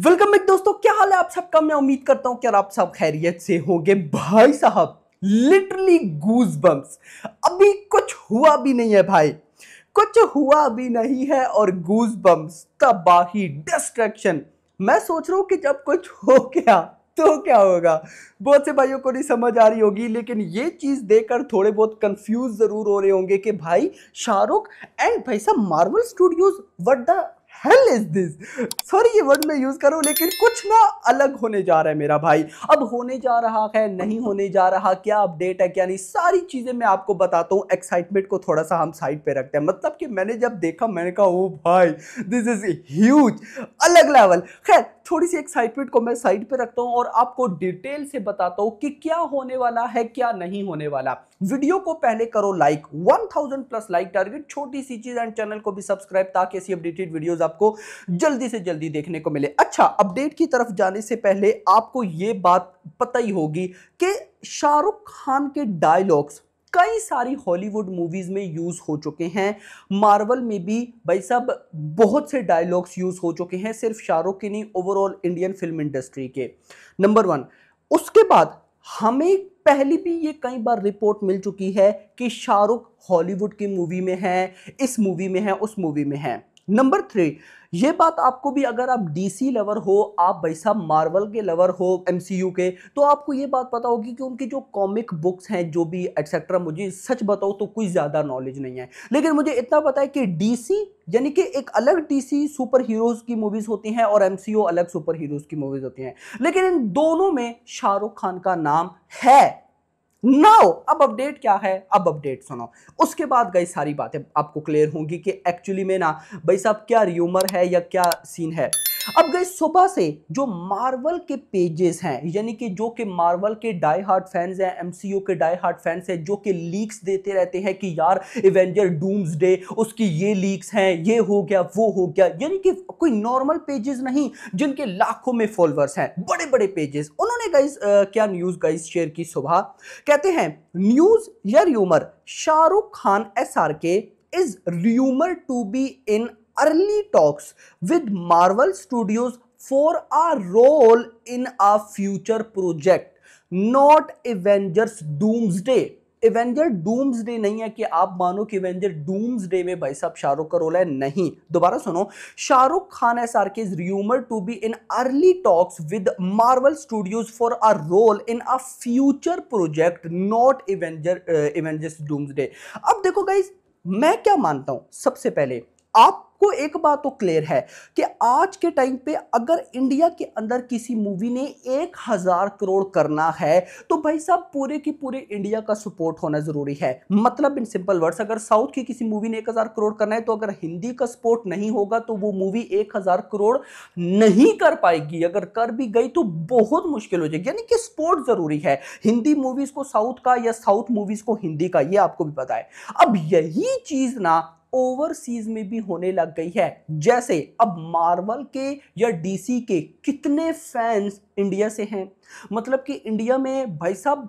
Welcome back दोस्तों, क्या हाल है आप सबका। मैं उम्मीद करता हूं कि आप सब खैरियत से होंगे। भाई साहब लिटरली गूज बम्स। अभी कुछ हुआ भी नहीं है भाई, कुछ हुआ भी नहीं है और गूज बम्स, तबाही, डिस्ट्रैक्शन। मैं सोच रहा हूं कि जब कुछ हो गया तो क्या होगा। बहुत से भाइयों को नहीं समझ आ रही होगी, लेकिन ये चीज देखकर थोड़े बहुत कंफ्यूज जरूर हो रहे होंगे कि भाई शाहरुख एंड भाई साहब Marvel studios, what the hell is this. Sorry ये वर्ड मैं यूज कर रहा हूं, लेकिन कुछ ना अलग होने जा रहा है मेरा भाई। अब होने जा रहा है, नहीं होने जा रहा, क्या अपडेट है क्या नहीं, सारी चीजें मैं आपको बताता हूं। एक्साइटमेंट को थोड़ा सा हम साइड पे रखते हैं। मतलब कि मैंने जब देखा मैंने कहा ओ भाई दिस इज ह्यूज, अलग लेवल। खैर थोड़ी सी एक्साइटमेंट को मैं साइड पे रखता हूं और आपको डिटेल से बताता हूं कि क्या होने वाला है क्या नहीं होने वाला। वीडियो को पहले करो लाइक, 1000 प्लस लाइक टारगेट, छोटी सी चीज, एंड चैनल को भी सब्सक्राइब ताकि ऐसी अपडेटेड वीडियोस आपको जल्दी से जल्दी देखने को मिले। अच्छा, अपडेट की तरफ जाने से पहले आपको यह बात पता ही होगी कि शाहरुख खान के डायलॉग्स कई सारी हॉलीवुड मूवीज में यूज हो चुके हैं। मार्वल में भी भाई साहब बहुत से डायलॉग्स यूज हो चुके हैं, सिर्फ शाहरुख के नहीं, ओवरऑल इंडियन फिल्म इंडस्ट्री के। Number one. उसके बाद हमें पहले भी ये कई बार रिपोर्ट मिल चुकी है कि शाहरुख हॉलीवुड की मूवी में है, इस मूवी में है, उस मूवी में है। नंबर थ्री, ये बात आपको भी, अगर आप डीसी लवर हो, आप भाई साहब मार्वल के लवर हो, एमसीयू के, तो आपको ये बात पता होगी कि उनकी जो कॉमिक बुक्स हैं जो भी एटसेट्रा, मुझे सच बताओ तो कोई ज्यादा नॉलेज नहीं है, लेकिन मुझे इतना पता है कि डीसी यानी कि एक अलग डीसी सुपर हीरोज की मूवीज होती हैं और एमसीयू अलग सुपर हीरोज की मूवीज होती हैं, लेकिन इन दोनों में शाहरुख खान का नाम है। नाउ अब अपडेट क्या है, अब अपडेट सुनो। उसके बाद गई सारी बातें आपको क्लियर होंगी कि एक्चुअली में ना भाई साहब क्या र्यूमर है या क्या सीन है। अब गई सुबह से जो मार्वल के पेजेस हैं, यानी कि जो कि मार्वल के डाई हार्ट फैंस हैं, एमसीयू के डाई हार्ट फैंस हैं, जो कि लीक्स देते रहते हैं कि यार एवेंजर डूम्सडे उसकी ये लीक्स हैं, ये हो गया वो हो गया, यानी कि कोई नॉर्मल पेजेस नहीं जिनके लाखों में फॉलोअर्स हैं, बड़े बड़े पेजेस। उन्होंने गाइस क्या न्यूज गाइस शेयर की सुबह। कहते हैं न्यूज या rumour, Shahrukh Khan SRK is rumour to be in early talks with Marvel Studios for a role in a future project, not Avengers Doomsday. Avenger Doomsday नहीं है कि आप मानो कि एवेंजर डूम्सडे में भाई साहब शाहरुख का रोल है, नहीं। दोबारा सुनो, Shahrukh Khan SRK is rumour to be in early talks with Marvel Studios for a role in a future project, not Avengers Doomsday. अब देखो गाइस, मैं क्या मानता हूं, सबसे पहले आपको एक बात तो क्लियर है कि आज के टाइम पे अगर इंडिया के अंदर किसी मूवी ने 1000 करोड़ करना है तो भाई साहब पूरे की पूरे इंडिया का सपोर्ट होना जरूरी है। मतलब इन सिंपल वर्ड्स, अगर साउथ की किसी मूवी ने 1000 करोड़ करना है तो अगर हिंदी का सपोर्ट नहीं होगा तो वो मूवी 1000 करोड़ नहीं कर पाएगी। अगर कर भी गई तो बहुत मुश्किल हो जाएगी, यानी कि सपोर्ट जरूरी है। हिंदी मूवीज को साउथ का या साउथ मूवीज को हिंदी का, ये आपको भी पता है। अब यही चीज ना ओवरसीज में भी होने लग गई है। जैसे अब मार्वल के या डीसी के कितने फैंस इंडिया से हैं, मतलब कि इंडिया में भाई साहब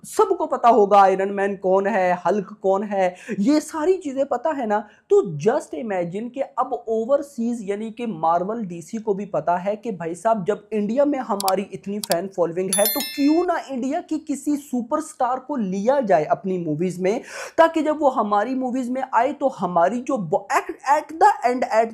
सबको पता होगा आयरन मैन कौन है, हल्क कौन है, ये सारी चीजें पता है ना। तो जस्ट इमेजिन कि अब ओवरसीज यानी कि मार्वल डीसी को भी पता है कि भाई साहब जब इंडिया में हमारी इतनी फैन फॉलोइंग है तो क्यों ना इंडिया की किसी सुपरस्टार को लिया जाए अपनी मूवीज में, ताकि जब वो हमारी मूवीज में आए तो हमारी जो एट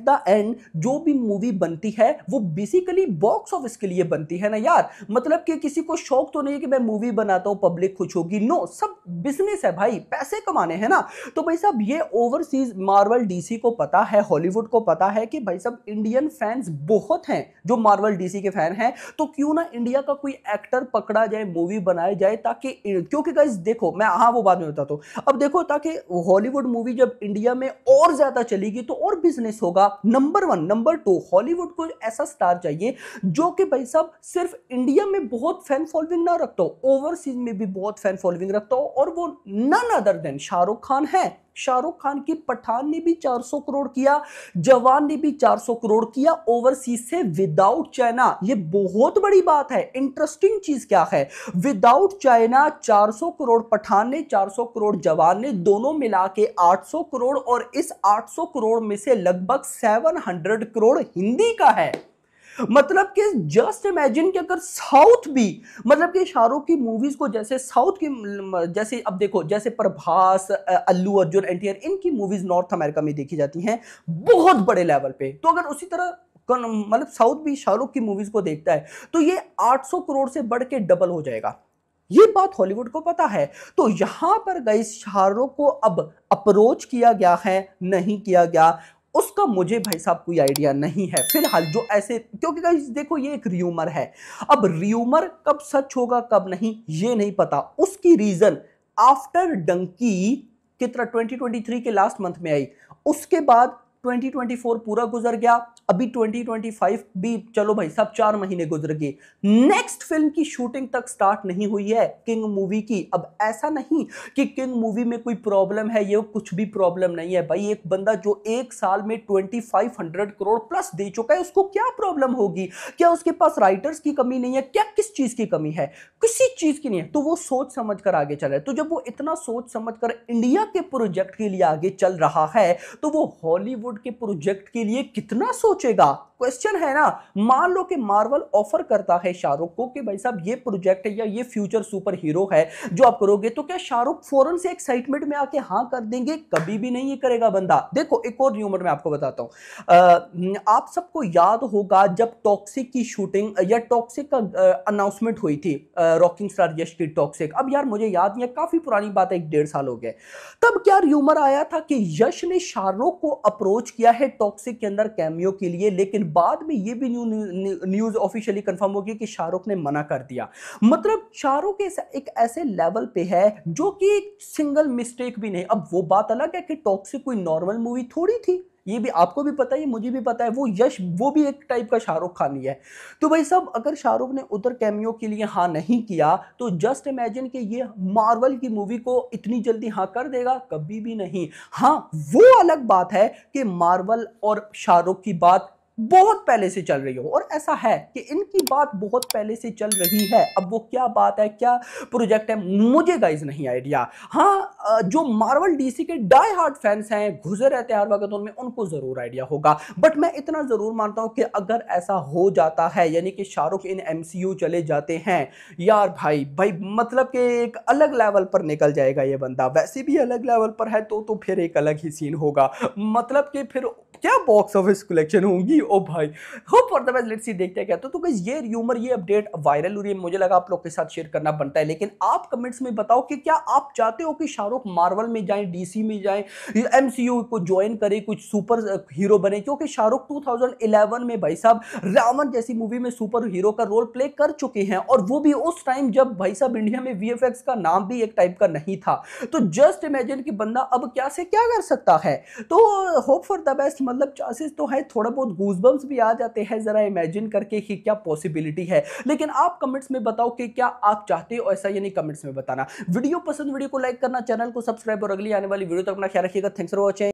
द एंड जो भी मूवी बनती है वो बेसिकली बॉक्स ऑफिस के लिए बनती है ना यार। मतलब कि किसी को शौक तो नहीं है कि मैं मूवी बनाता हूं पब्लिक खुश होगी, नो, सब बिजनेस है भाई, पैसे कमाने हैं ना। तो भाई साहब ये ओवरसीज मार्वल डीसी को पता है, हॉलीवुड को पता है कि भाई साहब इंडियन फैंस बहुत हैं जो मार्वल डीसी के फैन हैं, तो क्यों ना इंडिया का कोई एक्टर पकड़ा जाए, मूवी बनाई जाए, ताकि, क्योंकि गाइस देखो मैं, हाँ वो बाद में बताता हूं। अब देखो, ताकि हॉलीवुड मूवी जब इंडिया में और ज्यादा चलेगी तो और बिजनेस होगा, number one. Number two, Hollywood को ऐसा स्टार चाहिए जो कि भाई साहब सिर्फ इंडिया में बहुत फैन फॉलोइंग ना रखता हो, ओवरसीज में भी बहुत फैन फॉलोइंग रखता हो, और वो none other than Shahrukh Khan है। शाहरुख खान की पठान ने भी 400 करोड़ किया, जवान ने भी 400 करोड़ किया ओवरसीज से विदाउट चाइना। ये बहुत बड़ी बात है। इंटरेस्टिंग चीज क्या है, विदाउट चाइना 400 करोड़ पठान ने, 400 करोड़ जवान ने, दोनों मिला के 800 करोड़, और इस 800 करोड़ में से लगभग 700 करोड़ हिंदी का है। मतलब कि जस्ट इमेजिन कि अगर साउथ भी, मतलब कि शाहरुख की मूवीज को जैसे साउथ की, जैसे अब देखो जैसे प्रभास, अल्लू अर्जुन, एनटीआर, इनकी मूवीज नॉर्थ अमेरिका में देखी जाती हैं बहुत बड़े लेवल पे, तो अगर उसी तरह मतलब साउथ भी शाहरुख की मूवीज को देखता है तो ये 800 करोड़ से बढ़ के डबल हो जाएगा। ये बात हॉलीवुड को पता है। तो यहां पर गाइस शाहरुख को अब अप्रोच किया गया है, नहीं किया गया, उसका मुझे भाई साहब कोई आइडिया नहीं है फिलहाल। जो ऐसे, क्योंकि गाइस देखो ये एक र्यूमर है, अब र्यूमर कब सच होगा कब नहीं ये नहीं पता। उसकी रीजन आफ्टर डंकी कितना 2023 के लास्ट मंथ में आई, उसके बाद 2024 पूरा गुजर गया, अभी 2025 भी चलो भाई साहब 4 महीने गुजर गए, नेक्स्ट फिल्म की शूटिंग तक स्टार्ट नहीं हुई है किंग मूवी की। अब ऐसा नहीं कि किंग मूवी में कोई प्रॉब्लम है, ये कुछ भी प्रॉब्लम नहीं है भाई। एक बंदा जो एक साल में 2500 करोड़ प्लस दे चुका है, उसको क्या प्रॉब्लम होगी? क्या उसके पास राइटर्स की कमी नहीं है? क्या किस चीज की कमी है? किसी चीज की नहीं है। तो वो सोच समझ कर आगे चल रहा है। तो जब वो इतना सोच समझ कर इंडिया के प्रोजेक्ट के लिए आगे चल रहा है तो वो हॉलीवुड के प्रोजेक्ट के लिए कितना सोचेगा? क्वेश्चन है ना। मान लो कि मार्वल ऑफर करता है शाहरुख को कि भाई साहब ये प्रोजेक्ट है या ये फ्यूचर सुपर हीरो है जो आप करोगे, तो क्या शाहरुख फौरन से एक्साइटमेंट में आके हाँ कर देंगे? कभी भी नहीं ये करेगा बंदा। देखो एक और र्यूमर मैं आपको बताता हूं, आप सबको याद होगा जब टॉक्सिक की शूटिंग या टॉक्सिक का अनाउंसमेंट हुई थी, रॉकिंग स्टार यश की टॉक्सिक, अब यार मुझे याद नहीं है, काफी पुरानी बात है, 1.5 साल हो गए। तब क्या र्यूमर आया था कि यश ने शाहरुख को अप्रोच किया है टॉक्सिक के अंदर कैमियो के लिए, लेकिन बाद में ये भी न्यूज ऑफिशियली कंफर्म हो गई कि शाहरुख ने मना कर दिया। मतलब शाहरुख एक ऐसे लेवल पे है जो कि सिंगल मिस्टेक भी नहीं। अब वो बात अलग है कि टॉक्सिक कोई नॉर्मल मूवी थोड़ी थी, ये भी आपको भी पता है, मुझे भी पता है। वो यश वो भी एक टाइप का शाहरुख खान ही है। तो भाई साहब अगर शाहरुख ने उधर कैमियो के लिए हाँ नहीं किया तो जस्ट इमेजिन कि ये मार्वल की मूवी को इतनी जल्दी हाँ कर देगा? कभी भी नहीं। हाँ वो अलग बात है कि मार्वल और शाहरुख की बात बहुत पहले से चल रही हो, और ऐसा है कि इनकी बात बहुत पहले से चल रही है। अब वो क्या बात है, क्या प्रोजेक्ट है, मुझे गाइस नहीं आइडिया। हाँ जो मार्वल डीसी के डाई हार्ड फैंस हैं, घुसे रहते हैं हर वक्त उनमें, उनको जरूर आइडिया होगा। बट मैं इतना जरूर मानता हूं कि अगर ऐसा हो जाता है, यानी कि शाहरुख इन एमसीयू चले जाते हैं, यार भाई भाई मतलब कि एक अलग लेवल पर निकल जाएगा ये बंदा। वैसे भी अलग लेवल पर है तो फिर एक अलग ही सीन होगा। मतलब कि फिर क्या बॉक्स ऑफिस कलेक्शन होंगी ओ भाई। Hope for the best, let's see देखते हैं क्या। तो गाइस ये र्यूमर, ये अपडेट वायरल हो रही है, मुझे लगा आप लोग के साथ शेयर करना बनता है। लेकिन आप कमेंट्स में बताओ कि क्या आप चाहते हो कि शाहरुख मार्वल में जाए, डीसी में जाए, एमसीयू को ज्वाइन करे, कुछ सुपर हीरो बने? क्योंकि शाहरुख 2011 में भाई साहब रावण जैसी मूवी में सुपर हीरो का रोल प्ले कर चुके हैं, और वो भी उस टाइम जब भाई साहब इंडिया में वीएफएक्स का नाम भी एक टाइप का नहीं था। तो जस्ट इमेजिन कि बंदा अब क्या से क्या कर सकता है। तो होप फॉर द बेस्ट, मतलब चांसेस तो है, थोड़ा बहुत गूजबम्स भी आ जाते हैं जरा इमेजिन करके कि क्या पॉसिबिलिटी है। लेकिन आप कमेंट्स में बताओ कि क्या आप चाहते हो ऐसा, यानी कमेंट्स में बताना। वीडियो पसंद, वीडियो को लाइक करना, चैनल को सब्सक्राइब, और अगली आने वाली वीडियो तक अपना ख्याल रखिएगा। Thanks for watching.